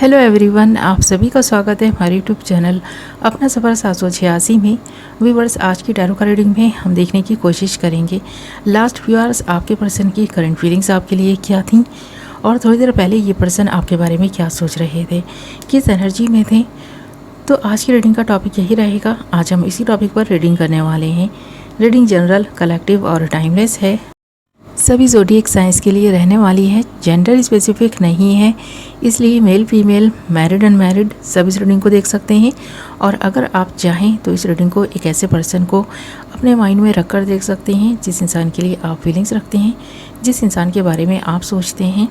Hello everyone, आप सभी का स्वागत है हमारे यूट्यूब चैनल अपना सफ़र 786 में। व्यूअर्स, आज की टैरो का रीडिंग में हम देखने की कोशिश करेंगे लास्ट फ्यू आवर्स आपके पर्सन की करंट फीलिंग्स आपके लिए क्या थी और थोड़ी देर पहले ये पर्सन आपके बारे में क्या सोच रहे थे, किस एनर्जी में थे। तो आज की रीडिंग का टॉपिक यही रहेगा। आज हम इसी टॉपिक पर रीडिंग करने वाले हैं। रीडिंग जनरल, कलेक्टिव और टाइमलेस है। सभी ज़ोडिएक साइंस के लिए रहने वाली है, जेंडर स्पेसिफिक नहीं है, इसलिए मेल फीमेल, मैरिड अनमैरिड सभी इस रीडिंग को देख सकते हैं। और अगर आप चाहें तो इस रीडिंग को एक ऐसे पर्सन को अपने माइंड में रख कर देख सकते हैं जिस इंसान के लिए आप फीलिंग्स रखते हैं, जिस इंसान के बारे में आप सोचते हैं।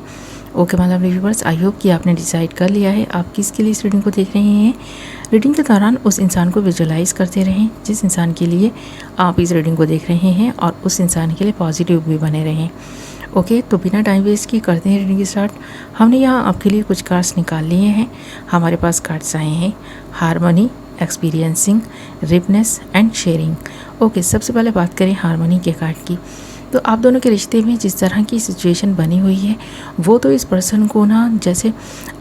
Okay my lovely viewers, I hope कि आपने डिसाइड कर लिया है आप किसके लिए इस रीडिंग को देख रहे हैं। रीडिंग के दौरान उस इंसान को विजुअलाइज करते रहें जिस इंसान के लिए आप इस रीडिंग को देख रहे हैं और उस इंसान के लिए पॉजिटिव भी बने रहें। ओके, तो बिना टाइम वेस्ट किए करते हैं रीडिंग स्टार्ट। हमने यहाँ आपके लिए कुछ कार्ड्स निकाल लिए हैं। हमारे पास कार्ड्स आए हैं harmony, experiencing, ripeness and sharing. Okay, सबसे पहले बात करें हारमनी के कार्ड की। तो आप दोनों के रिश्ते में जिस तरह की सिचुएशन बनी हुई है वो तो इस पर्सन को ना जैसे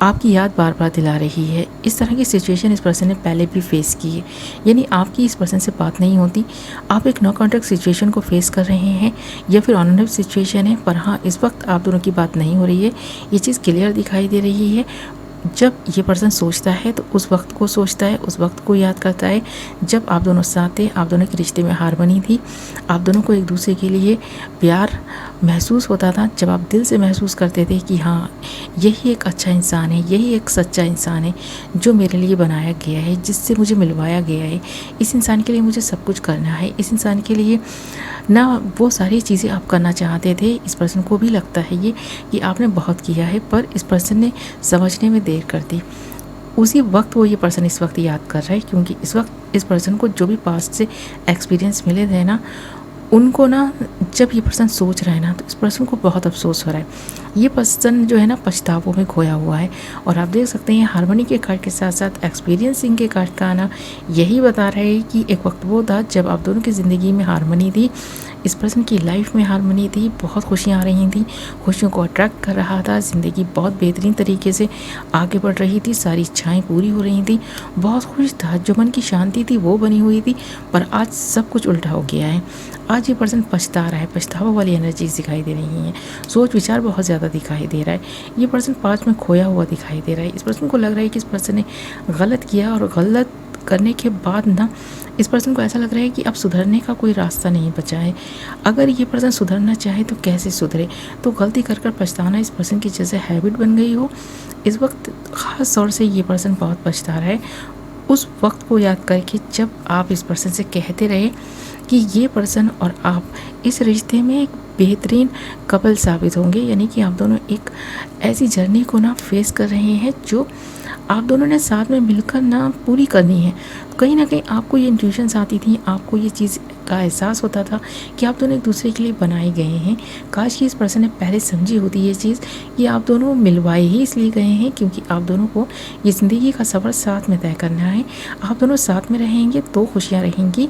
आपकी याद बार बार दिला रही है। इस तरह की सिचुएशन इस पर्सन ने पहले भी फेस की है, यानी आपकी इस पर्सन से बात नहीं होती, आप एक नो कॉन्टैक्ट सिचुएशन को फेस कर रहे हैं या फिर ऑन एंड ऑफ सिचुएशन है। पर हाँ, इस वक्त आप दोनों की बात नहीं हो रही है, ये चीज़ क्लियर दिखाई दे रही है। जब ये पर्सन सोचता है तो उस वक्त को सोचता है, उस वक्त को याद करता है जब आप दोनों साथ थे, आप दोनों के रिश्ते में हारमनी थी, आप दोनों को एक दूसरे के लिए प्यार महसूस होता था, जब आप दिल से महसूस करते थे कि हाँ यही एक अच्छा इंसान है, यही एक सच्चा इंसान है जो मेरे लिए बनाया गया है, जिससे मुझे मिलवाया गया है। इस इंसान के लिए मुझे सब कुछ करना है। इस इंसान के लिए ना वो सारी चीज़ें आप करना चाहते थे। इस पर्सन को भी लगता है ये कि आपने बहुत किया है, पर इस पर्सन ने समझने में देर कर दी। उसी वक्त वो ये पर्सन इस वक्त याद कर रहा है, क्योंकि इस वक्त इस पर्सन को जो भी पास्ट से एक्सपीरियंस मिले थे ना, उनको ना जब ये पर्सन सोच रहा है ना तो इस पर्सन को बहुत अफसोस हो रहा है। ये पर्सन जो है ना पछतावों में खोया हुआ है। और आप देख सकते हैं हारमोनी के कार्ड के साथ साथ एक्सपीरियंसिंग के कार्ड का आना यही बता रहा है कि एक वक्त वो था जब आप दोनों की ज़िंदगी में हारमोनी थी, इस पर्सन की लाइफ में हारमोनी थी, बहुत खुशियाँ आ रही थी, खुशियों को अट्रैक्ट कर रहा था, ज़िंदगी बहुत बेहतरीन तरीके से आगे बढ़ रही थी, सारी इच्छाएं पूरी हो रही थी, बहुत खुश था, जो मन की शांति थी वो बनी हुई थी। पर आज सब कुछ उल्टा हो गया है। आज ये पर्सन पछता रहा है, पछतावा वाली एनर्जी दिखाई दे रही है, सोच विचार बहुत ज़्यादा दिखाई दे रहा है। ये पर्सन पास में खोया हुआ दिखाई दे रहा है। इस पर्सन को लग रहा है कि इस पर्सन ने गलत किया और गलत करने के बाद ना इस पर्सन को ऐसा लग रहा है कि अब सुधरने का कोई रास्ता नहीं बचा है। अगर ये पर्सन सुधरना चाहे तो कैसे सुधरे? तो गलती कर कर पछताना इस पर्सन की जैसे हैबिट बन गई हो। इस वक्त ख़ास तौर से ये पर्सन बहुत पछता रहा है उस वक्त को याद करके जब आप इस पर्सन से कहते रहे कि ये पर्सन और आप इस रिश्ते में एक बेहतरीन कपल साबित होंगे, यानी कि आप दोनों एक ऐसी जर्नी को ना फेस कर रहे हैं जो आप दोनों ने साथ में मिलकर ना पूरी करनी है। कहीं ना कहीं आपको ये इंट्यूशंस आती थी, आपको ये चीज़ का एहसास होता था कि आप दोनों एक दूसरे के लिए बनाए गए हैं। काश कि इस पर्सन ने पहले समझी होती ये चीज़ कि आप दोनों मिलवाए ही इसलिए गए हैं क्योंकि आप दोनों को ये ज़िंदगी का सफ़र साथ में तय करना है। आप दोनों साथ में रहेंगे तो खुशियाँ रहेंगी,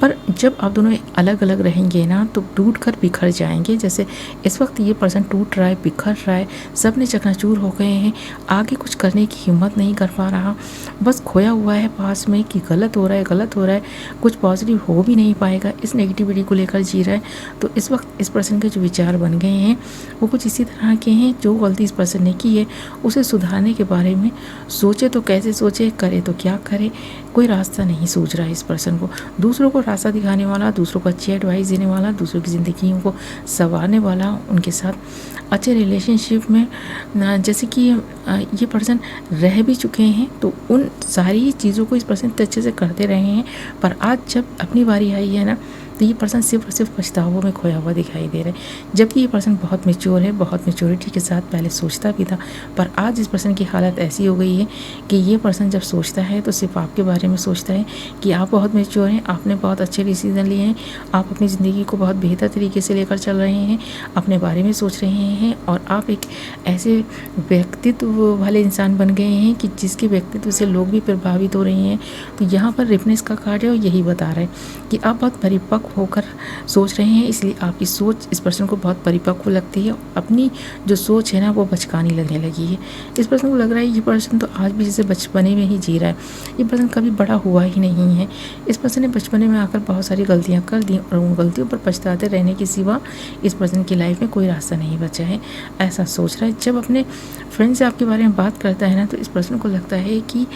पर जब आप दोनों अलग अलग रहेंगे ना तो टूट कर बिखर जाएंगे। जैसे इस वक्त ये पर्सन टूट रहा है, बिखर रहा है, सब ने चकनाचूर हो गए हैं, आगे कुछ करने की हिम्मत नहीं कर पा रहा, बस खोया हुआ है पास में कि गलत हो रहा है, गलत हो रहा है, कुछ पॉजिटिव हो भी नहीं पाएगा, इस नेगेटिविटी को लेकर जी रहा है। तो इस वक्त इस पर्सन के जो विचार बन गए हैं वो कुछ इसी तरह के हैं, जो गलती इस पर्सन ने की है उसे सुधारने के बारे में सोचे तो कैसे सोचे, करे तो क्या करे, कोई रास्ता नहीं सूझ रहा है इस पर्सन को। दूसरों को रास्ता दिखाने वाला, दूसरों को अच्छी एडवाइस देने वाला, दूसरों की ज़िंदगी को संवारने वाला, उनके साथ अच्छे रिलेशनशिप में जैसे कि ये पर्सन रह भी चुके हैं तो उन सारी चीज़ों को इस पर्सन अच्छे से करते रहे हैं। पर आज जब अपनी बारी आई है ना तो ये पर्सन सिर्फ और सिर्फ पछतावों में खोया हुआ दिखाई दे रहा है। जबकि ये पर्सन बहुत मैच्योर है, बहुत मैच्योरिटी के साथ पहले सोचता भी था, पर आज इस पर्सन की हालत ऐसी हो गई है कि ये पर्सन जब सोचता है तो सिर्फ आपके बारे में सोचता है कि आप बहुत मैच्योर हैं, आपने बहुत अच्छे डिसीजन लिए हैं, आप अपनी ज़िंदगी को बहुत बेहतर तरीके से लेकर चल रहे हैं, अपने बारे में सोच रहे हैं और आप एक ऐसे व्यक्तित्व वाले इंसान बन गए हैं कि जिसके व्यक्तित्व से लोग भी प्रभावित हो रहे हैं। तो यहाँ पर रिपनेस का कार्ड है और यही बता रहा है कि आप बहुत परिपक्व होकर सोच रहे हैं, इसलिए आपकी सोच इस पर्सन को बहुत परिपक्व लगती है। अपनी जो सोच है ना वो बचकानी लगने लगी है। इस पर्सन को लग रहा है ये पर्सन तो आज भी जैसे बचपने में ही जी रहा है, ये पर्सन कभी बड़ा हुआ ही नहीं है। इस पर्सन ने बचपने में आकर बहुत सारी गलतियाँ कर दी और उन गलतियों पर पछताते रहने के सिवा इस पर्सन की लाइफ में कोई रास्ता नहीं बचा है, ऐसा सोच रहा है। जब अपने फ्रेंड से आपके बारे में बात करता है ना तो इस पर्सन को लगता है कि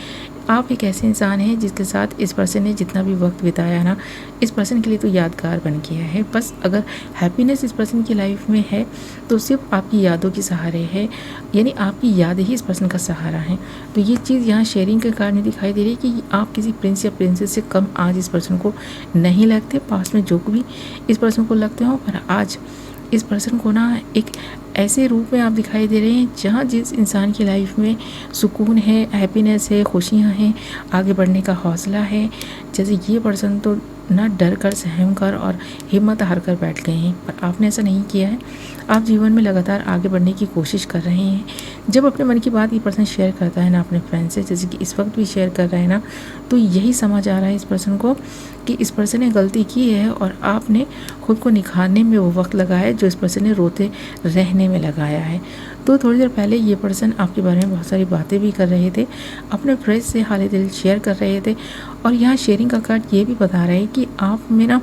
आप एक ऐसे इंसान हैं जिसके साथ इस पर्सन ने जितना भी वक्त बिताया ना, इस पर्सन के लिए तो यादगार बन गया है। बस अगर हैप्पीनेस इस पर्सन की लाइफ में है तो सिर्फ आपकी यादों के सहारे है, यानी आपकी यादें ही इस पर्सन का सहारा हैं। तो ये चीज़ यहाँ शेयरिंग के कारण दिखाई दे रही है कि आप किसी प्रिंस या प्रिंसेस से कम आज इस पर्सन को नहीं लगते। पास्ट में जो भी इस पर्सन को लगते हो, पर आज इस पर्सन को ना एक ऐसे रूप में आप दिखाई दे रहे हैं जहाँ जिस इंसान की लाइफ में सुकून है, हैप्पीनेस है, खुशियाँ हैं, आगे बढ़ने का हौसला है। जैसे ये पर्सन तो ना डर कर, सहम कर और हिम्मत हार कर बैठ गए हैं, पर आपने ऐसा नहीं किया है। आप जीवन में लगातार आगे बढ़ने की कोशिश कर रहे हैं। जब अपने मन की बात ये पर्सन शेयर करता है ना अपने फ्रेंड से, जैसे कि इस वक्त भी शेयर कर रहा है ना, तो यही समझ आ रहा है इस पर्सन को कि इस पर्सन ने गलती की है और आपने खुद को निखारने में वो वक्त लगाया है जो इस पर्सन ने रोते रहने में लगाया है। तो थोड़ी देर पहले ये पर्सन आपके बारे में बहुत सारी बातें भी कर रहे थे, अपने फ्रेंड से हाल दिल शेयर कर रहे थे, और यहाँ शेयरिंग का कार्ड ये भी बता रहा है कि आप में ना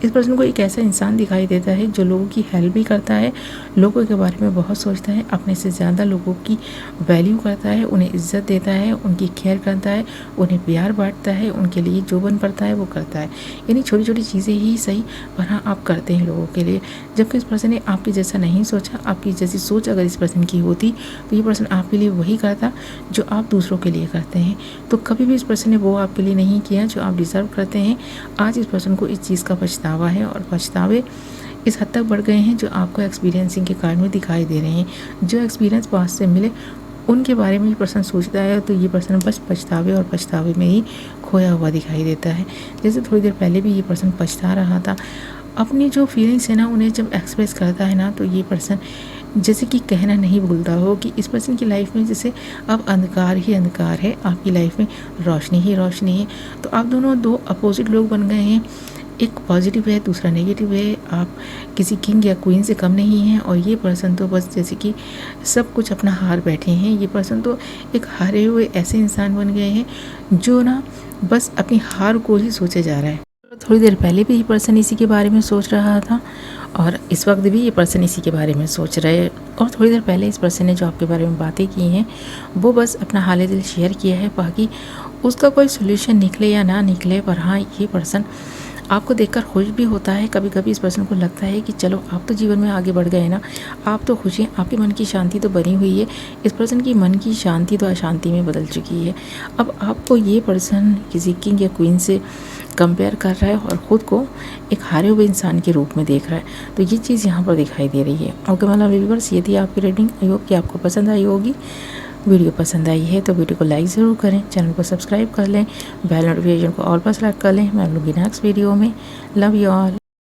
इस पर्सन को एक ऐसा इंसान दिखाई देता है जो लोगों की हेल्प भी करता है, लोगों के बारे में बहुत सोचता है, अपने से ज़्यादा लोगों की वैल्यू करता है, उन्हें इज्जत देता है, उनकी केयर करता है, उन्हें प्यार बांटता है, उनके लिए जो बन पड़ता है वो करता है। यानी छोटी छोटी चीज़ें ही सही पर हाँ आप करते हैं लोगों के लिए। जबकि इस पर्सन ने आपके जैसा नहीं सोचा। आपकी जैसी सोच अगर इस पर्सन की होती तो ये पर्सन आपके लिए वही करता जो आप दूसरों के लिए करते हैं। तो कभी भी इस पर्सन ने वो आपके लिए नहीं किया जो आप डिज़र्व करते हैं। आज इस पर्सन को इस चीज़ का पछतावा है, और पछतावे इस हद तक बढ़ गए हैं जो आपको एक्सपीरियंसिंग के कारण में दिखाई दे रहे हैं। जो एक्सपीरियंस पास से मिले उनके बारे में ये पर्सन सोचता है, तो ये पर्सन बस पछतावे और पछतावे में ही खोया हुआ दिखाई देता है। जैसे थोड़ी देर पहले भी ये पर्सन पछता रहा था। अपनी जो फीलिंग्स है ना उन्हें जब एक्सप्रेस करता है ना तो ये पर्सन जैसे कि कहना नहीं भूलता हो कि इस पर्सन की लाइफ में जैसे अब अंधकार ही अंधकार है, आपकी लाइफ में रोशनी ही रोशनी है। तो आप दोनों दो अपोजिट लोग बन गए हैं, एक पॉजिटिव है, दूसरा नेगेटिव है। आप किसी किंग या क्वीन से कम नहीं हैं, और ये पर्सन तो बस जैसे कि सब कुछ अपना हार बैठे हैं। ये पर्सन तो एक हारे हुए ऐसे इंसान बन गए हैं जो ना बस अपनी हार को ही सोचे जा रहा है। थोड़ी देर पहले भी ये पर्सन इसी के बारे में सोच रहा था, और इस वक्त भी ये पर्सन इसी के बारे में सोच रहे हैं। और थोड़ी देर पहले इस पर्सन ने जो आपके बारे में बातें की हैं वो बस अपना हाल दिल शेयर किया है, बाकी उसका कोई सोल्यूशन निकले या ना निकले, पर हाँ ये पर्सन आपको देखकर खुश भी होता है। कभी कभी इस पर्सन को लगता है कि चलो आप तो जीवन में आगे बढ़ गए ना, आप तो खुश हैं, आपके मन की शांति तो बनी हुई है। इस पर्सन की मन की शांति तो अशांति में बदल चुकी है। अब आपको ये पर्सन किसी किंग या क्वीन से कंपेयर कर रहा है और ख़ुद को एक हारे हुए इंसान के रूप में देख रहा है। तो ये चीज़ यहाँ पर दिखाई दे रही है। ओके मतलब व्यूअर्स, ये थी आपकी रीडिंग। आई होप कि आपको पसंद आई होगी। वीडियो पसंद आई है तो वीडियो को लाइक ज़रूर करें, चैनल को सब्सक्राइब कर लें, बेल नोटिफिकेशन को ऑल पर सेलेक्ट कर लें। मैं मिलूंगी नेक्स्ट वीडियो में। Love you all.